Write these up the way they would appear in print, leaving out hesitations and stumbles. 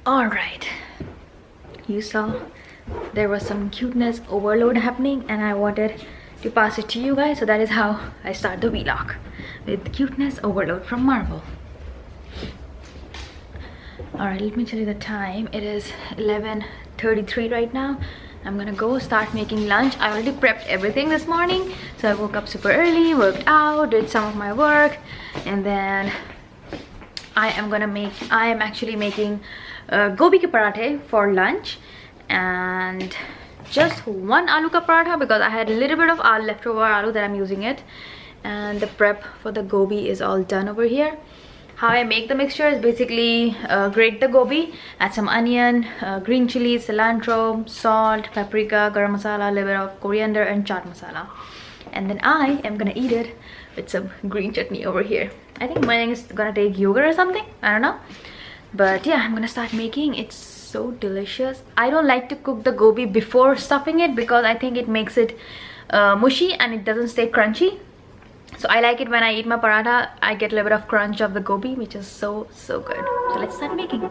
All right, you saw there was some cuteness overload happening and I wanted to pass it to you guys, so that is how I start the vlog, with cuteness overload from Marvel. All right, let me tell you the time. It is 11:33 right now. I'm gonna go start making lunch. I already prepped everything this morning, so I woke up super early, worked out, did some of my work, and then I am actually making gobi ke parathe for lunch, and just one aloo ka paratha because I had a little bit of leftover aloo that I'm using it, and the prep for the gobi is all done over here. How I make the mixture is basically grate the gobi, add some onion, green chili, cilantro, salt, paprika, garam masala, a little bit of coriander and chaat masala, and then I am gonna eat it with some green chutney over here. I think mine is gonna take yogurt or something, I don't know, but yeah, I'm gonna start making. It's so delicious. I don't like to cook the gobi before stuffing it because I think it makes it mushy and it doesn't stay crunchy. So I like it when I eat my paratha, I get a little bit of crunch of the gobi, which is so good. So let's start making.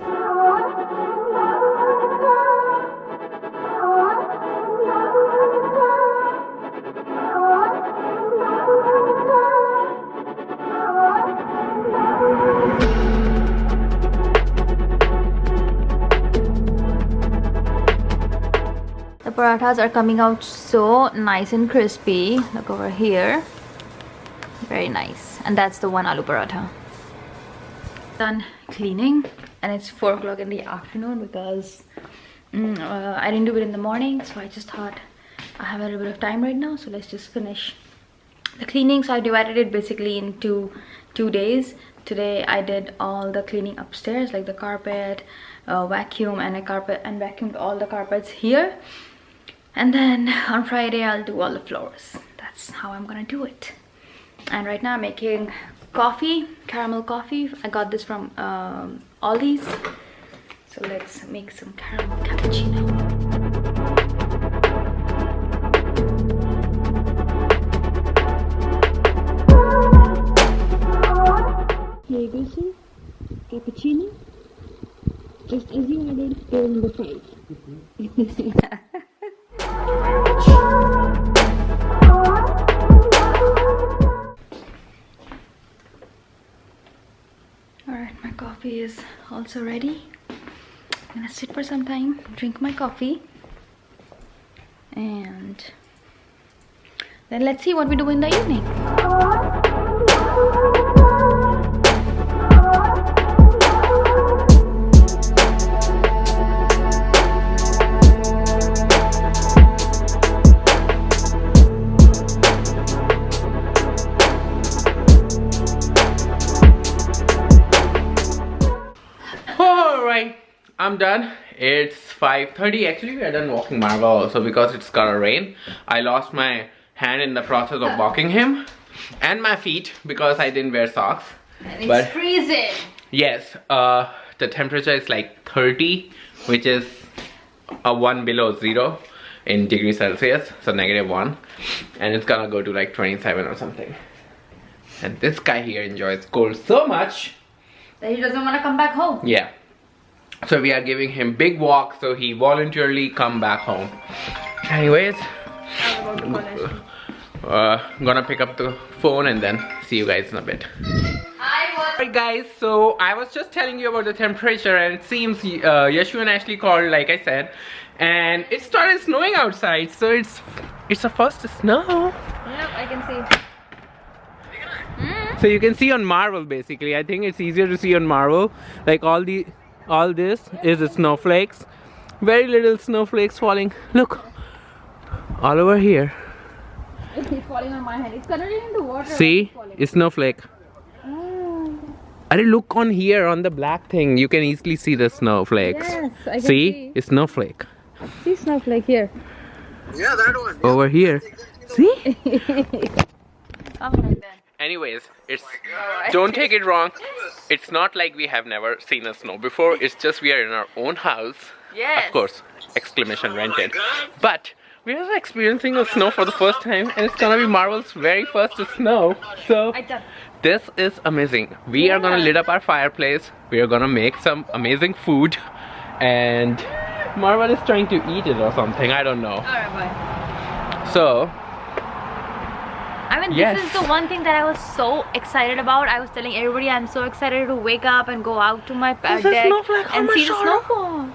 The parathas are coming out so nice and crispy. Look over here. Very nice. And that's the one aloo paratha. Done cleaning and it's 4 o'clock in the afternoon because I didn't do it in the morning, so I just thought I have a little bit of time right now, so let's just finish the cleaning. So I divided it basically into 2 days. Today I did all the cleaning upstairs, like the carpet, vacuum, and vacuumed all the carpets here, and then on Friday I'll do all the floors. That's how I'm gonna do it. And right now I'm making coffee, caramel coffee. I got this from Aldi's. So let's make some caramel cappuccino. Here you go, sir. Cappuccino. Just as you ordered, here number 5. Alright, my coffee is also ready. I'm gonna sit for some time, drink my coffee, and then let's see what we do in the evening. I'm done. It's 5:30. Actually, we are done walking Marvel also because it's gonna rain. I lost my hand in the process of walking him, and my feet because I didn't wear socks. And it's freezing. Yes, the temperature is like 30, which is 1 below 0 in degrees Celsius, so -1, and it's gonna go to like 27 or something. And this guy here enjoys cold so much that he doesn't want to come back home. Yeah. So we are giving him big walk, so he voluntarily come back home. Anyways, gonna pick up the phone and then see you guys in a bit. Alright guys, so I was just telling you about the temperature, and it seems Yashu and Ashley called, like I said, and it started snowing outside, so it's the first snow. Yep, I can see. So you can see on Marvel basically. I think it's easier to see on Marvel. Like all this is the snowflakes. Very little snowflakes falling. Look, all over here. It's falling on my hand. It's colored into water. See, it's snowflake. Oh. I didn't look on here on the black thing. You can easily see the snowflakes. Yes, I can see. It's snowflake. See snowflake here. Yeah, that one. Over here. See? Alright then. Anyways, it's don't take it wrong. It's not like we have never seen a snow before. It's just we are in our own house. Yes. Of course, exclamation rented. But we are experiencing a snow for the first time, and it's gonna be Marvel's very first snow. So this is amazing. We are gonna lit up our fireplace. We are gonna make some amazing food, and Marvel is trying to eat it or something. I don't know. Alright, bye. So I mean, yes. This is the one thing that I was so excited about. I was telling everybody I'm so excited to wake up and go out to my deck and see the snowfall.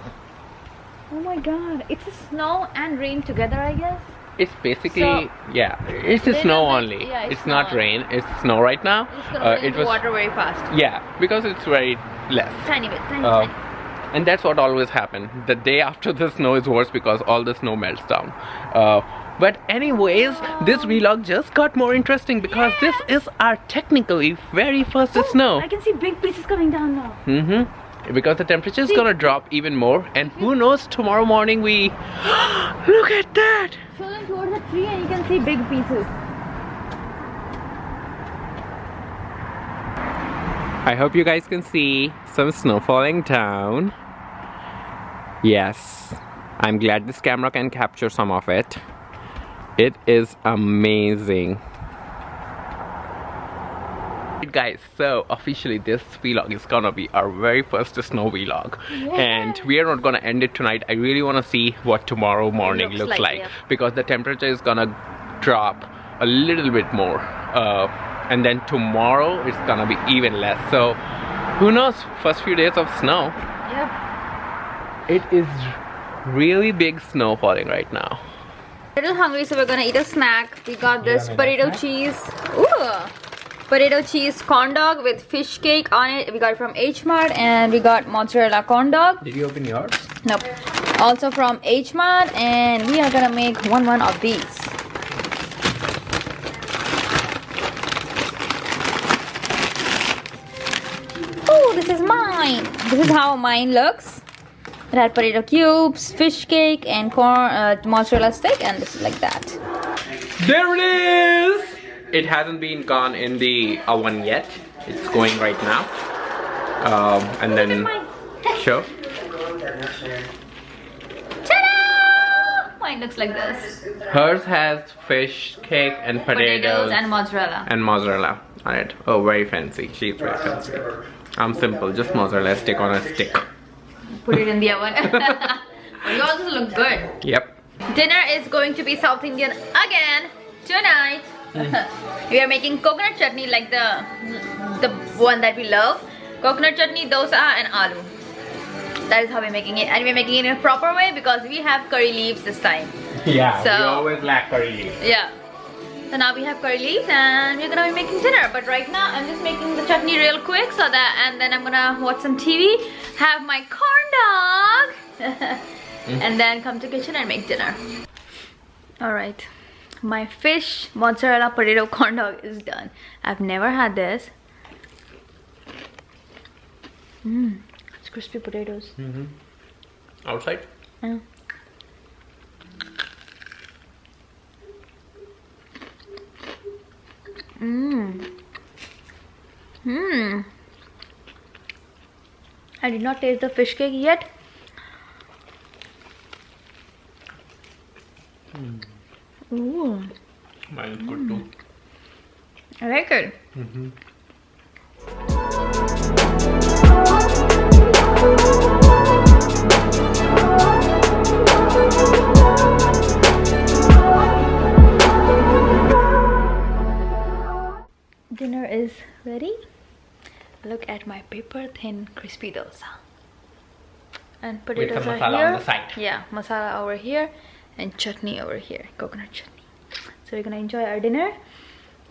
Oh my god, it's a snow and rain together, I guess. it's basically it's a snow only. Yeah, it's not rain. It's snow right now. It's gonna it was water very fast. Yeah, because it's very less. Tiny bit, tiny. And that's what always happens. The day after the snow is worse because all the snow melts down. But anyways, this vlog just got more interesting because this is our technically very first snow. I can see big pieces coming down now. Because the temperature is gonna drop even more, and who knows, tomorrow morning we look at that. Show them towards the tree and you can see big pieces. I hope you guys can see some snow falling down. Yes, I'm glad this camera can capture some of it. It is amazing. Guys, so officially this vlog is gonna be our very first snow vlog, and we are not gonna end it tonight. I really want to see what tomorrow morning looks like because the temperature is gonna drop a little bit more, and then tomorrow it's gonna be even less. So who knows, first few days of snow. It is really big snow falling right now. A little hungry, so we're gonna eat a snack. We got this potato cheese. Ooh! Potato cheese corn dog with fish cake on it. We got it from H Mart, and we got mozzarella corn dog. Did you open yours? Nope. Also from H Mart, and we are gonna make one of these. Oh, this is mine. This is how mine looks. It had potato cubes, fish cake, and corn mozzarella stick, and this is like that. There it is! It hasn't been gone in the oven yet. It's going right now. And then show. Ta-da! Mine looks like this. Hers has fish cake and potatoes and mozzarella. And mozzarella on it. Oh, very fancy. She's very fancy. I'm simple, just mozzarella stick on a stick. Put it in the oven. But you also look good. Yep. Dinner is going to be South Indian again tonight. We are making coconut chutney, like the one that we love. Coconut chutney, dosa, and aloo. That is how we're making it, and we're making it in a proper way because we have curry leaves this time. Yeah, so, we always lack curry leaves. Yeah. So now we have curry leaves, and we're gonna be making dinner. But right now, I'm just making the chutney real quick, so that, and then I'm gonna watch some TV, have my corn dog, and then come to kitchen and make dinner. All right. My fish mozzarella potato corn dog is done. I've never had this. It's crispy potatoes. Outside? Yeah. I did not taste the fish cake yet. Ooh. Mine is good too. I like it. Dinner is ready. Look at my paper thin crispy dosa. And potatoes with some are masala here. on the side. Yeah, masala over here. And chutney over here, coconut chutney. So we're gonna enjoy our dinner,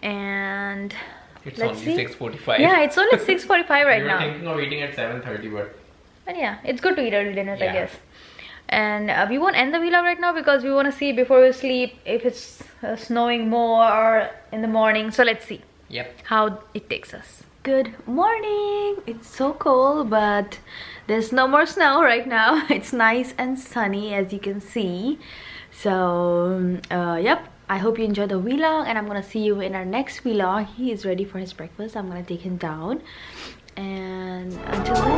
and it's let's only see. 6:45. Yeah, it's only 6:45 right We were now. thinking of eating at 7:30, But yeah, it's good to eat early dinners, I Yeah. guess. And we won't end the vlog right now because we want to see before we sleep if it's snowing more or in the morning. So let's see how it takes us. Good morning. It's so cold, but there's no more snow right now. It's nice and sunny, as you can see. So yep, I hope you enjoyed the vlog, and I'm gonna see you in our next vlog. He is ready for his breakfast. I'm gonna take him down, and until then,